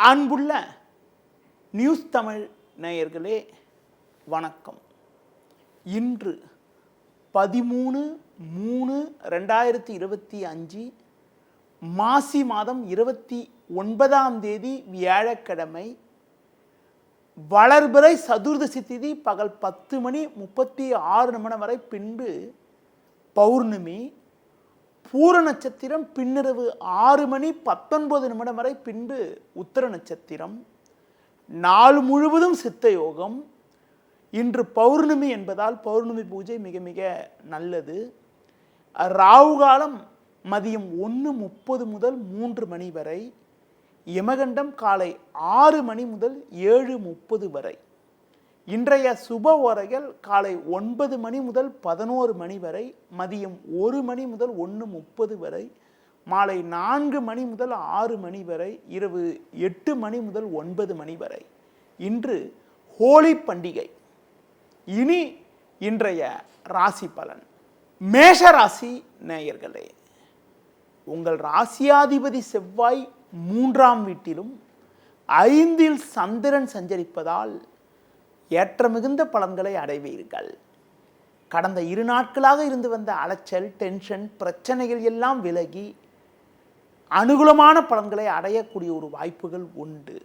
அன்புள்ள நியூஸ் தமிழ் நேயர்களே வணக்கம். இன்று 13/3/2025 மாசி மாதம் 29ஆம் தேதி வியாழக்கிழமை. வளர்பிறை சதுர்தசி திதி பகல் 10:36 வரை, பின்பு பௌர்ணமி. பூர நட்சத்திரம் பின்னிரவு 6:19 வரை, பின்பு உத்தர நட்சத்திரம். நாள் முழுவதும் சித்த யோகம். இன்று பௌர்ணமி என்பதால் பௌர்ணமி பூஜை மிக மிக நல்லது. ராகு காலம் மதியம் 1:30 முதல் 3 மணி வரை. யமகண்டம் காலை 6 மணி முதல் 7:30 வரை. இன்றைய சுப ஓரைகள் காலை 9 மணி முதல் 11 மணி வரை, மதியம் 1 மணி முதல் 1:30 வரை, மாலை 4 மணி முதல் 6 மணி வரை, இரவு 8 மணி முதல் 9 மணி வரை. இன்று ஹோலி பண்டிகை. இனி இன்றைய ராசி பலன். மேஷ ராசி நேயர்களே, உங்கள் ராசியாதிபதி செவ்வாய் 3ஆம் வீட்டிலும் 5இல் சந்திரன் சஞ்சரிப்பதால் ஏற்ற மிகுந்த பலன்களை அடைவீர்கள். கடந்த 2 நாட்களாக இருந்து வந்த அலைச்சல், டென்ஷன், பிரச்சனைகள் எல்லாம் விலகி அனுகூலமான பலன்களை அடையக்கூடிய ஒரு வாய்ப்புகள் உண்டு.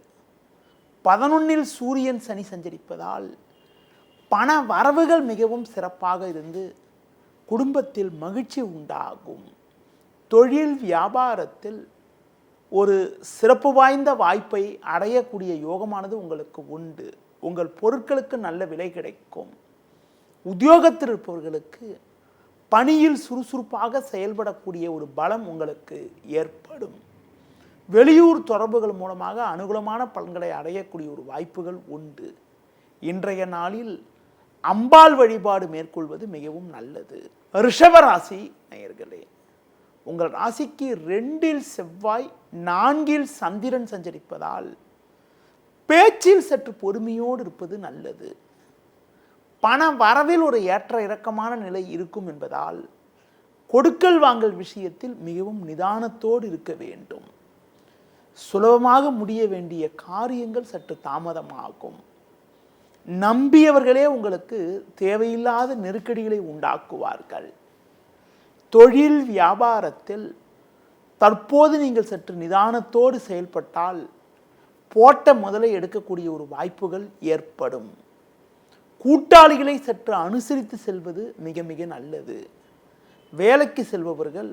11இல் சூரியன் சனி சஞ்சரிப்பதால் பண வரவுகள் மிகவும் சிறப்பாக இருந்து குடும்பத்தில் மகிழ்ச்சி உண்டாகும். தொழில் வியாபாரத்தில் ஒரு சிறப்பு வாய்ந்த வாய்ப்பை அடையக்கூடிய யோகமானது உங்களுக்கு உண்டு. உங்கள் பொருட்களுக்கு நல்ல விலை கிடைக்கும். உத்தியோகத்தில் இருப்பவர்களுக்கு பணியில் சுறுசுறுப்பாக செயல்படக்கூடிய ஒரு பலம் உங்களுக்கு ஏற்படும். வெளியூர் தொடர்புகள் மூலமாக அனுகூலமான பலன்களை அடையக்கூடிய ஒரு வாய்ப்புகள் உண்டு. இன்றைய நாளில் அம்பாள் வழிபாடு மேற்கொள்வது மிகவும் நல்லது. ரிஷப ராசி நேயர்களே, உங்கள் ராசிக்கு 2இல் செவ்வாய் 4இல் சந்திரன் சஞ்சரிப்பதால் பேச்சில் சற்று பொறுமையோடு இருப்பது நல்லது. பண வரவில் ஒரு ஏற்ற இறக்கமான நிலை இருக்கும் என்பதால் கொடுக்கல் வாங்கல் விஷயத்தில் மிகவும் நிதானத்தோடு இருக்க வேண்டும். சுலபமாக முடிய வேண்டிய காரியங்கள் சற்று தாமதமாகும். நம்பியவர்களே உங்களுக்கு தேவையில்லாத நெருக்கடிகளை உண்டாக்குவார்கள். தொழில் வியாபாரத்தில் தற்போது நீங்கள் சற்று நிதானத்தோடு செயல்பட்டால் போட்ட முதலை எடுக்கக்கூடிய ஒரு வாய்ப்புகள் ஏற்படும். கூட்டாளிகளை சற்று அனுசரித்து செல்வது மிக மிக நல்லது. வேலைக்கு செல்பவர்கள்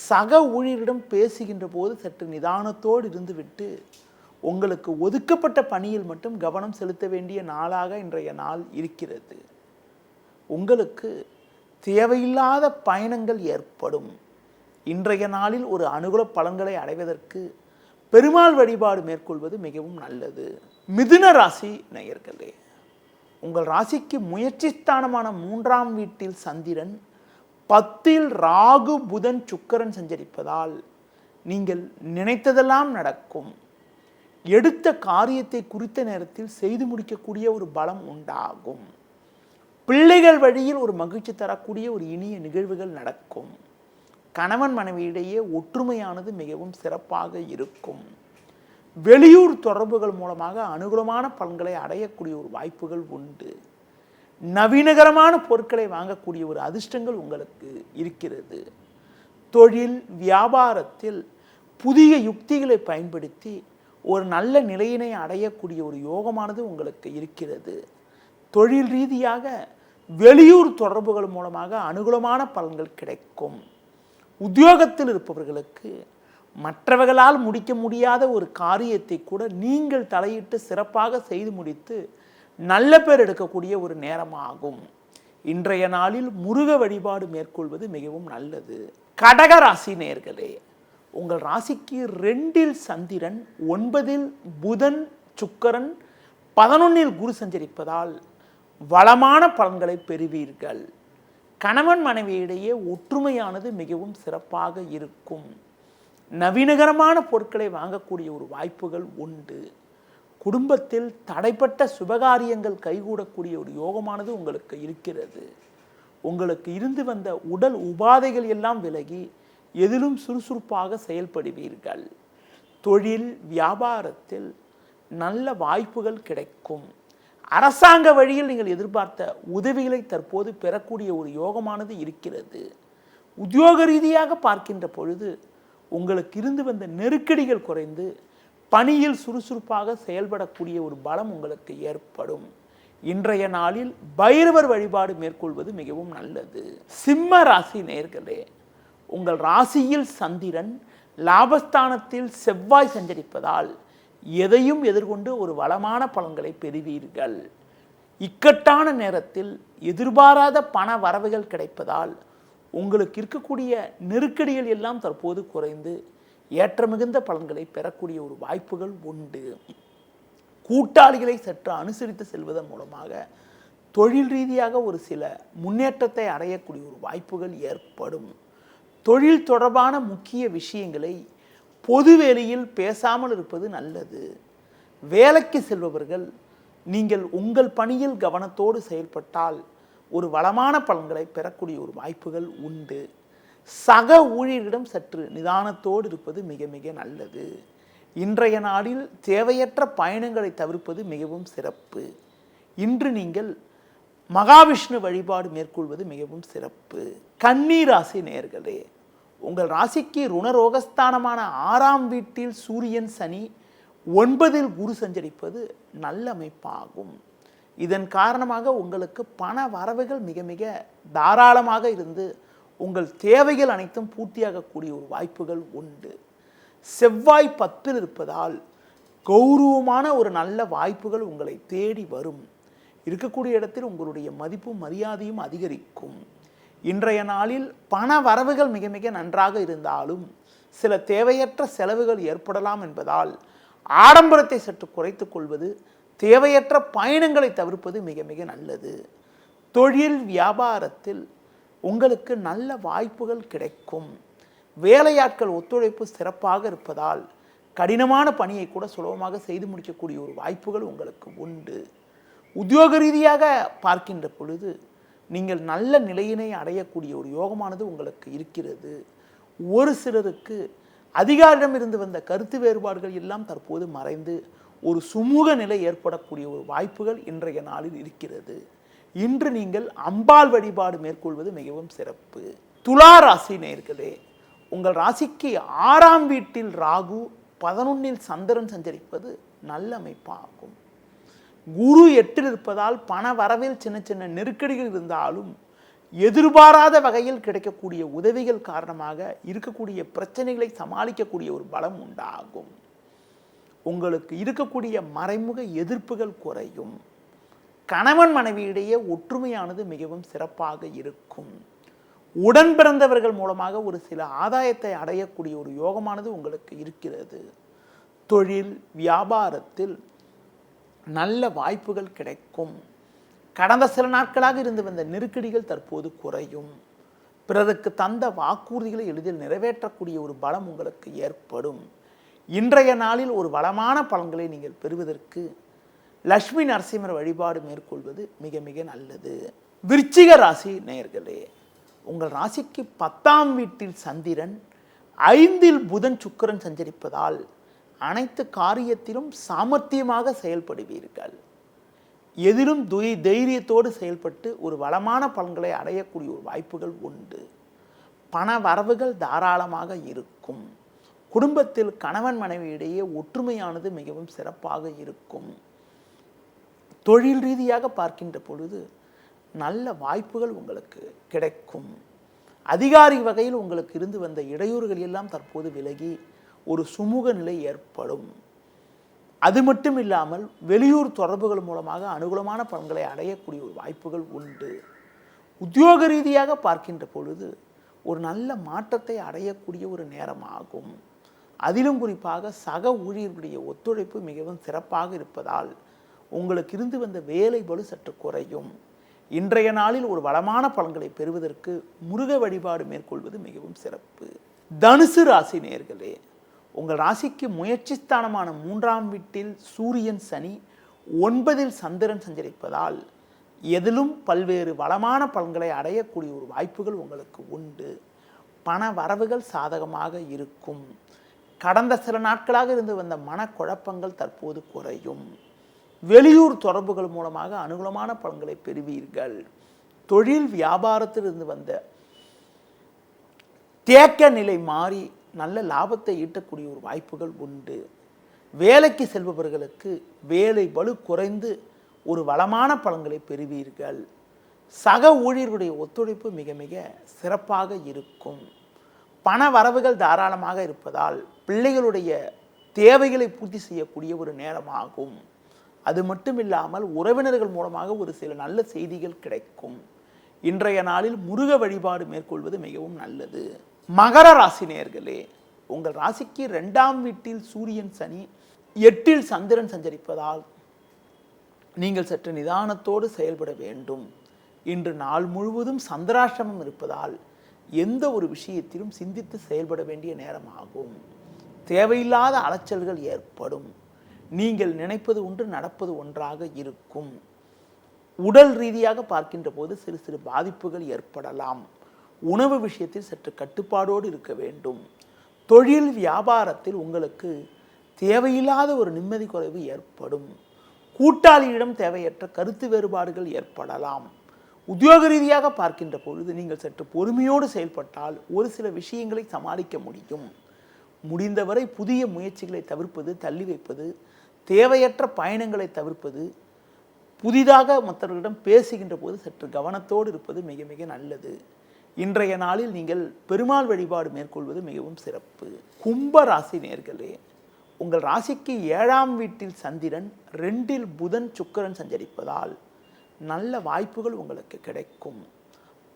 சக ஊழியரிடம் பேசுகின்ற போது சற்று நிதானத்தோடு இருந்துவிட்டு உங்களுக்கு ஒதுக்கப்பட்ட பணியில் மட்டும் கவனம் செலுத்த வேண்டிய நாளாக இன்றைய நாள் இருக்கிறது. உங்களுக்கு தேவையில்லாத பயணங்கள் ஏற்படும். இன்றைய நாளில் ஒரு அனுகூல பலன்களை அடைவதற்கு பெருமாள் வழிபாடு மேற்கொள்வது மிகவும் நல்லது. மிதுன ராசி நேயர்களே, உங்கள் ராசிக்கு முயற்சி ஸ்தானமான 3ஆம் வீட்டில் சந்திரன், 10இல் ராகு புதன் சுக்கிரன் சஞ்சரிப்பதால் நீங்கள் நினைத்ததெல்லாம் நடக்கும். எடுத்த காரியத்தை குறித்த நேரத்தில் செய்து முடிக்கக்கூடிய ஒரு பலம் உண்டாகும். பிள்ளைகள் வழியில் ஒரு மகிழ்ச்சி தரக்கூடிய ஒரு இனிய நிகழ்வுகள் நடக்கும். கணவன் மனைவியிடையே ஒற்றுமையானது மிகவும் சிறப்பாக இருக்கும். வெளியூர் தொடர்புகள் மூலமாக அனுகூலமான பலன்களை அடையக்கூடிய ஒரு வாய்ப்புகள் உண்டு. நவீனகரமான பொருட்களை வாங்கக்கூடிய ஒரு அதிர்ஷ்டங்கள் உங்களுக்கு இருக்கிறது. தொழில் வியாபாரத்தில் புதிய யுக்திகளை பயன்படுத்தி ஒரு நல்ல நிலையினை அடையக்கூடிய ஒரு யோகமானது உங்களுக்கு இருக்கிறது. தொழில் ரீதியாக வெளியூர் தொடர்புகள் மூலமாக அனுகூலமான பலன்கள் கிடைக்கும். உத்தியோகத்தில் இருப்பவர்களுக்கு மற்றவர்களால் முடிக்க முடியாத ஒரு காரியத்தை கூட நீங்கள் தலையிட்டு சிறப்பாக செய்து முடித்து நல்ல பேர் எடுக்கக்கூடிய ஒரு நேரமாகும். இன்றைய நாளில் முருக வழிபாடு மேற்கொள்வது மிகவும் நல்லது. கடக ராசி நேயர்களே, உங்கள் ராசிக்கு 2இல் சந்திரன், 9இல் புதன் சுக்கிரன், 11இல் குரு சஞ்சரிப்பதால் வளமான பலன்களை பெறுவீர்கள். கணவன் மனைவியிடையே ஒற்றுமையானது மிகவும் சிறப்பாக இருக்கும். நவீனகரமான பொருட்களை வாங்கக்கூடிய ஒரு வாய்ப்புகள் உண்டு. குடும்பத்தில் தடைப்பட்ட சுபகாரியங்கள் கைகூடக்கூடிய ஒரு யோகமானது உங்களுக்கு இருக்கிறது. உங்களுக்கு இருந்து வந்த உடல் உபாதைகள் எல்லாம் விலகி எதிலும் சுறுசுறுப்பாக செயல்படுவீர்கள். தொழில் வியாபாரத்தில் நல்ல வாய்ப்புகள் கிடைக்கும். அரசாங்க வழியில் நீங்கள் எதிர்பார்த்த உதவிகளை தற்போது பெறக்கூடிய ஒரு யோகமானது இருக்கிறது. உத்தியோக ரீதியாக பார்க்கின்ற பொழுது உங்களுக்கு இருந்து வந்த நெருக்கடிகள் குறைந்து பணியில் சுறுசுறுப்பாக செயல்படக்கூடிய ஒரு பலம் உங்களுக்கு ஏற்படும். இன்றைய நாளில் பைரவர் வழிபாடு மேற்கொள்வது மிகவும் நல்லது. சிம்ம ராசி நேயர்களே, உங்கள் ராசியில் சந்திரன், லாபஸ்தானத்தில் செவ்வாய் சஞ்சரிப்பதால் எதையும் எதிர்கொண்டு ஒரு வளமான பலன்களை பெறுவீர்கள். இக்கட்டான நேரத்தில் எதிர்பாராத பண வரவுகள் கிடைப்பதால் உங்களுக்கு இருக்கக்கூடிய நெருக்கடிகள் எல்லாம் தற்போது குறைந்து ஏற்ற மிகுந்த பலன்களை பெறக்கூடிய ஒரு வாய்ப்புகள் உண்டு. கூட்டாளிகளை சற்று அனுசரித்து செல்வதன் மூலமாக தொழில் ரீதியாக ஒரு சில முன்னேற்றத்தை அடையக்கூடிய ஒரு வாய்ப்புகள் ஏற்படும். தொழில் தொடர்பான முக்கிய விஷயங்களை பொது வேளையில் பேசாமல் இருப்பது நல்லது. வேலைக்கு செல்பவர்கள் நீங்கள் உங்கள் பணியில் கவனத்தோடு செயல்பட்டால் ஒரு வளமான பலன்களை பெறக்கூடிய ஒரு வாய்ப்புகள் உண்டு. சக ஊழியர்களிடம் சற்று நிதானத்தோடு இருப்பது மிக மிக நல்லது. இன்றைய நாளில் தேவையற்ற பயணங்களை தவிர்ப்பது மிகவும் சிறப்பு. இன்று நீங்கள் மகாவிஷ்ணு வழிபாடு மேற்கொள்வது மிகவும் சிறப்பு. கன்னி ராசி நேயர்களே, உங்கள் ராசிக்கு ருணரோகஸ்தானமான 6ஆம் வீட்டில் சூரியன், சனி, 9இல் குரு சஞ்சரிப்பது நல்ல அமைப்பாகும். இதன் காரணமாக உங்களுக்கு பண வரவுகள் மிக மிக தாராளமாக இருந்து உங்கள் தேவைகள் அனைத்தும் பூர்த்தியாகக்கூடிய ஒரு வாய்ப்புகள் உண்டு. செவ்வாய் 10இல் இருப்பதால் கௌரவமான ஒரு நல்ல வாய்ப்புகள் உங்களை தேடி வரும். இருக்கக்கூடிய இடத்தில் உங்களுடைய மதிப்பும் மரியாதையும் அதிகரிக்கும். இன்றைய நாளில் பண வரவுகள் மிக மிக நன்றாக இருந்தாலும் சில தேவையற்ற செலவுகள் ஏற்படலாம் என்பதால் ஆடம்பரத்தை சற்று குறைத்துக் கொள்வது, தேவையற்ற பயணங்களை தவிர்ப்பது மிக மிக நல்லது. தொழில் வியாபாரத்தில் உங்களுக்கு நல்ல வாய்ப்புகள் கிடைக்கும். வேலையாட்கள் ஒத்துழைப்பு சிறப்பாக இருப்பதால் கடினமான பணியை கூட சுலபமாக செய்து முடிக்கக்கூடிய ஒரு வாய்ப்புகள் உங்களுக்கு உண்டு. உத்தியோக ரீதியாக பார்க்கின்ற பொழுது நீங்கள் நல்ல நிலையினை அடையக்கூடிய ஒரு யோகமானது உங்களுக்கு இருக்கிறது. ஒரு சிலருக்கு அதிகாரிடம் இருந்து வந்த கருத்து வேறுபாடுகள் எல்லாம் தற்போது மறைந்து ஒரு சுமூக நிலை ஏற்படக்கூடிய ஒரு வாய்ப்புகள் இன்றைய நாளில் இருக்கிறது. இன்று நீங்கள் அம்பாள் வழிபாடு மேற்கொள்வது மிகவும் சிறப்பு. துலா ராசி நேயர்களே, உங்கள் ராசிக்கு 6ஆம் வீட்டில் ராகு, 11இல் சந்திரன் சஞ்சரிப்பது நல்ல அமைப்பாகும். குரு 8இல் இருப்பதால் பண வரவில் சின்ன சின்ன நெருக்கடிகள் இருந்தாலும் எதிர்பாராத வகையில் கிடைக்கக்கூடிய உதவிகள் காரணமாக இருக்கக்கூடிய பிரச்சனைகளை சமாளிக்கக்கூடிய ஒரு பலம் உண்டாகும். உங்களுக்கு இருக்கக்கூடிய மறைமுக எதிர்ப்புகள் குறையும். கணவன் மனைவியிடையே ஒற்றுமையானது மிகவும் சிறப்பாக இருக்கும். உடன் பிறந்தவர்கள் மூலமாக ஒரு சில ஆதாயத்தை அடையக்கூடிய ஒரு யோகமானது உங்களுக்கு இருக்கிறது. தொழில் வியாபாரத்தில் நல்ல வாய்ப்புகள் கிடைக்கும். கடந்த சில நாட்களாக இருந்து வந்த நெருக்கடிகள் தற்போது குறையும். பிறருக்கு தந்த வாக்குறுதிகளை எளிதில் நிறைவேற்றக்கூடிய ஒரு பலம் உங்களுக்கு ஏற்படும். இன்றைய நாளில் ஒரு வளமான பலன்களை நீங்கள் பெறுவதற்கு லட்சுமி நரசிம்மர் வழிபாடு மேற்கொள்வது மிக மிக நல்லது. விருச்சிக ராசி நேயர்களே, உங்கள் ராசிக்கு 10ஆம் வீட்டில் சந்திரன், 5இல் புதன், சுக்கிரன் சஞ்சரிப்பதால் அனைத்து காரியத்திலும் சாமர்த்தியமாக செயல்படுவீர்கள். எதிலும் தைரியத்தோடு செயல்பட்டு ஒரு வளமான பலன்களை அடையக்கூடிய ஒரு வாய்ப்புகள் உண்டு. பண வரவுகள் தாராளமாக இருக்கும். குடும்பத்தில் கணவன் மனைவியிடையே ஒற்றுமையானது மிகவும் சிறப்பாக இருக்கும். தொழில் ரீதியாக பார்க்கின்ற பொழுது நல்ல வாய்ப்புகள் உங்களுக்கு கிடைக்கும். அதிகாரி வகையில் உங்களுக்கு இருந்து வந்த இடையூறுகள் எல்லாம் தற்போது விலகி ஒரு சுமூக நிலை ஏற்படும். அது மட்டும் இல்லாமல் வெளியூர் தொடர்புகள் மூலமாக அனுகூலமான பலன்களை அடையக்கூடிய ஒரு வாய்ப்புகள் உண்டு. உத்தியோக ரீதியாக பார்க்கின்ற பொழுது ஒரு நல்ல மாற்றத்தை அடையக்கூடிய ஒரு நேரமாகும். அதிலும் குறிப்பாக சக ஊழியர்களுடைய ஒத்துழைப்பு மிகவும் சிறப்பாக இருப்பதால் உங்களுக்கு இருந்து வந்த வேலை பளு சற்று குறையும். இன்றைய நாளில் ஒரு வளமான பலன்களை பெறுவதற்கு முருக வழிபாடு மேற்கொள்வது மிகவும் சிறப்பு. தனுசு ராசி நேயர்களே, உங்கள் ராசிக்கு முயற்சி ஸ்தானமான 3ஆம் வீட்டில் சூரியன், சனி, 9இல் சந்திரன் சஞ்சரிப்பதால் எதிலும் பல்வேறு வளமான பலன்களை அடையக்கூடிய ஒரு வாய்ப்புகள் உங்களுக்கு உண்டு. பண வரவுகள் சாதகமாக இருக்கும். கடந்த சில நாட்களாக இருந்து வந்த மனக்குழப்பங்கள் தற்போது குறையும். வெளியூர் தொடர்புகள் மூலமாக அனுகூலமான பலன்களை பெறுவீர்கள். தொழில் வியாபாரத்தில் இருந்து வந்த தேக்க நிலை மாறி நல்ல லாபத்தை ஈட்டக்கூடிய ஒரு வாய்ப்புகள் உண்டு. வேலைக்கு செல்பவர்களுக்கு வேலை பளு குறைந்து ஒரு வளமான பலன்களை பெறுவீர்கள். சக ஊழியர்களுடைய ஒத்துழைப்பு மிக மிக சிறப்பாக இருக்கும். பண வரவுகள் தாராளமாக இருப்பதால் பிள்ளைகளுடைய தேவைகளை பூர்த்தி செய்யக்கூடிய ஒரு நேரமாகும். அது மட்டும் இல்லாமல் உறவினர்கள் மூலமாக ஒரு சில நல்ல செய்திகள் கிடைக்கும். இன்றைய நாளில் முருக வழிபாடு மேற்கொள்வது மிகவும் நல்லது. மகர ராசி நேயர்களே, உங்கள் ராசிக்கு 2ஆம் வீட்டில் சூரியன் சனி 8இல் சந்திரன் சஞ்சரிப்பதால் நீங்கள் சற்று நிதானத்தோடு செயல்பட வேண்டும். இன்று நாள் முழுவதும் சந்திராஷ்டமம் இருப்பதால் எந்த ஒரு விஷயத்திலும் சிந்தித்து செயல்பட வேண்டிய நேரமாகும். தேவையில்லாத அலைச்சல்கள் ஏற்படும். நீங்கள் நினைப்பது ஒன்று நடப்பது ஒன்றாக இருக்கும். உடல் ரீதியாக பார்க்கின்ற போது சிறு சிறு பாதிப்புகள் ஏற்படலாம். உணவு விஷயத்தில் சற்று கட்டுப்பாடோடு இருக்க வேண்டும். தொழில் வியாபாரத்தில் உங்களுக்கு தேவையில்லாத ஒரு நிம்மதி குறைவு ஏற்படும். கூட்டாளியிடம் தேவையற்ற கருத்து வேறுபாடுகள் ஏற்படலாம். உத்தியோக ரீதியாக பார்க்கின்ற பொழுது நீங்கள் சற்று பொறுமையோடு செயல்பட்டால் ஒரு சில விஷயங்களை சமாளிக்க முடியும். முடிந்தவரை புதிய முயற்சிகளை தவிர்ப்பது, தள்ளி வைப்பது, தேவையற்ற பயணங்களை தவிர்ப்பது, புதிதாக மற்றவர்களிடம் பேசுகின்ற போது சற்று கவனத்தோடு இருப்பது மிக மிக நல்லது. இன்றைய நாளில் நீங்கள் பெருமாள் வழிபாடு மேற்கொள்வது மிகவும் சிறப்பு. கும்ப ராசி நேயர்களே, உங்கள் ராசிக்கு 7ஆம் வீட்டில் சந்திரன் 2இல் புதன் சுக்கிரன் சஞ்சரிப்பதால் நல்ல வாய்ப்புகள் உங்களுக்கு கிடைக்கும்.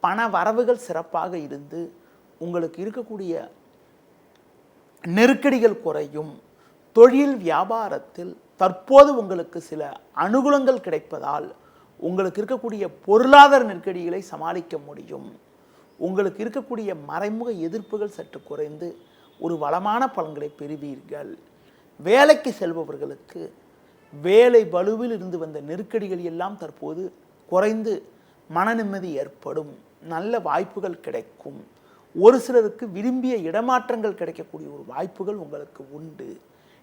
பண வரவுகள் சிறப்பாக இருந்து உங்களுக்கு இருக்கக்கூடிய நெருக்கடிகள் குறையும். தொழில் வியாபாரத்தில் தற்போது உங்களுக்கு சில அனுகூலங்கள் கிடைப்பதால் உங்களுக்கு இருக்கக்கூடிய பொருளாதார நெருக்கடிகளை சமாளிக்க முடியும். உங்களுக்கு இருக்கக்கூடிய மறைமுக எதிர்ப்புகள் சற்று குறைந்து ஒரு வளமான பலன்களை பெறுவீர்கள். வேலைக்கு செல்பவர்களுக்கு வேலை பளுவில் இருந்து வந்த நெருக்கடிகள் எல்லாம் தற்போது குறைந்து மன நிம்மதி ஏற்படும். நல்ல வாய்ப்புகள் கிடைக்கும். ஒரு சிலருக்கு விரும்பிய இடமாற்றங்கள் கிடைக்கக்கூடிய ஒரு வாய்ப்புகள் உங்களுக்கு உண்டு.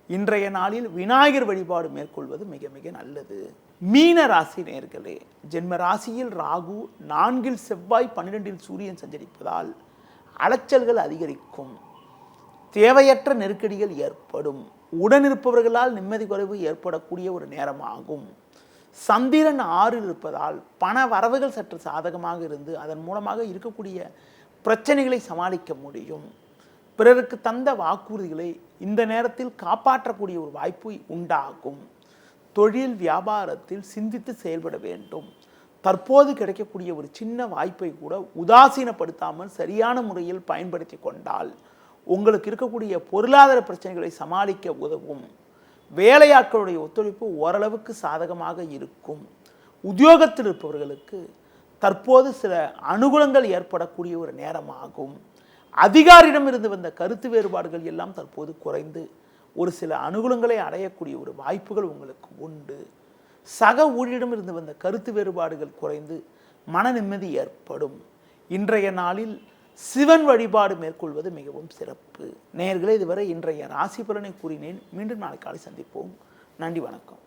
இன்றைய நாளில் விநாயகர் வழிபாடு மேற்கொள்வது மிக மிக நல்லது. மீன ராசி நேயர்களே, ஜென்ம ராசியில் ராகு 4இல் செவ்வாய் 12இல் சூரியன் சஞ்சரிப்பதால் அலைச்சல்கள் அதிகரிக்கும். தேவையற்ற நெருக்கடிகள் ஏற்படும். உடனிருப்பவர்களால் நிம்மதி குறைவு ஏற்படக்கூடிய ஒரு நேரமாகும். சந்திரன் 6இல் இருப்பதால் பண வரவுகள் சற்று சாதகமாக இருந்து அதன் மூலமாக இருக்கக்கூடிய பிரச்சனைகளை சமாளிக்க முடியும். பிறருக்கு தந்த வாக்குறுதிகளை இந்த நேரத்தில் காப்பாற்றக்கூடிய ஒரு வாய்ப்பு உண்டாகும். தொழில் வியாபாரத்தில் சிந்தித்து செயல்பட வேண்டும். தற்போது கிடைக்கக்கூடிய ஒரு சின்ன வாய்ப்பை கூட உதாசீனப்படுத்தாமல் சரியான முறையில் பயன்படுத்தி கொண்டால் உங்களுக்கு இருக்கக்கூடிய பொருளாதார பிரச்சனைகளை சமாளிக்க உதவும். வேலையாட்களுடைய ஒத்துழைப்பு ஓரளவுக்கு சாதகமாக இருக்கும். உத்தியோகத்தில் இருப்பவர்களுக்கு தற்போது சில அனுகூலங்கள் ஏற்படக்கூடிய ஒரு நேரமாகும். அதிகாரியிடமிருந்து வந்த கருத்து வேறுபாடுகள் எல்லாம் தற்போது குறைந்து ஒரு சில அனுகூலங்களை அடையக்கூடிய ஒரு வாய்ப்புகள் உங்களுக்கு உண்டு. சக ஊழியரிடமிருந்து வந்த கருத்து வேறுபாடுகள் குறைந்து மன நிம்மதி ஏற்படும். இன்றைய நாளில் சிவன் வழிபாடு மேற்கொள்வது மிகவும் சிறப்பு. நேயர்களே, இதுவரை இன்றைய ராசி பலனை கூறினேன். மீண்டும் நாளை காலை சந்திப்போம். நன்றி, வணக்கம்.